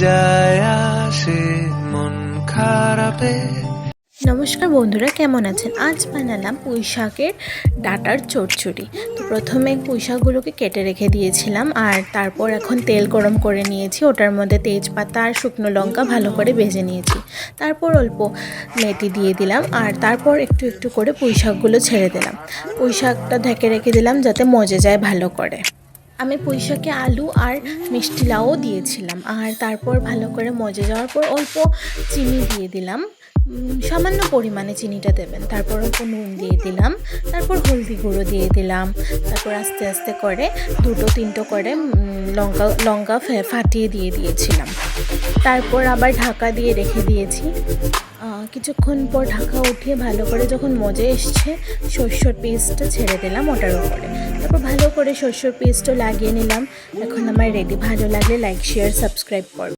যায় আসে মন খারাপে। নমস্কার বন্ধুরা, কেমন আছেন? আজ বানালাম পুঁই শাকের ডাঁটার চচ্চড়ি। তো প্রথমে পুঁই শাকগুলোকে কেটে রেখে দিয়েছিলাম, আর তারপর এখন তেল গরম করে নিয়েছি। ওটার মধ্যে তেজপাতা আর শুকনো লঙ্কা ভালো করে ভেজে নিয়েছি। তারপর অল্প মেথি দিয়ে দিলাম, আর তারপর একটু একটু করে পুঁই শাকগুলো ছেড়ে দিলাম। পুঁই শাকটা ঢেকে রেখে দিলাম যাতে মজে যায় ভালো করে। আমি পুঁই শাকে আলু আর মিষ্টি লাউও দিয়েছিলাম, আর তারপর ভালো করে মজে যাওয়ার পর অল্প চিনি দিয়ে দিলাম। সামান্য পরিমাণে চিনিটা দেবেন। তারপর অল্প নুন দিয়ে দিলাম, তারপর হলদি গুঁড়ো দিয়ে দিলাম। তারপর আস্তে আস্তে করে দুটো তিনটো করে লঙ্কা ফাটিয়ে দিয়ে দিয়েছিলাম। তারপর আবার ঢাকা দিয়ে রেখে দিয়েছি। কিছুক্ষণ পর ঢাকা উঠিয়ে ভালো করে যখন মজে এসছে, সরষের পেস্টটা ছেড়ে দিলাম ওটার উপরে। তারপর ভালো করে সরষের পেস্টও লাগিয়ে নিলাম। এখন আমার রেডি। ভালো লাগলে লাইক, শেয়ার, সাবস্ক্রাইব করো।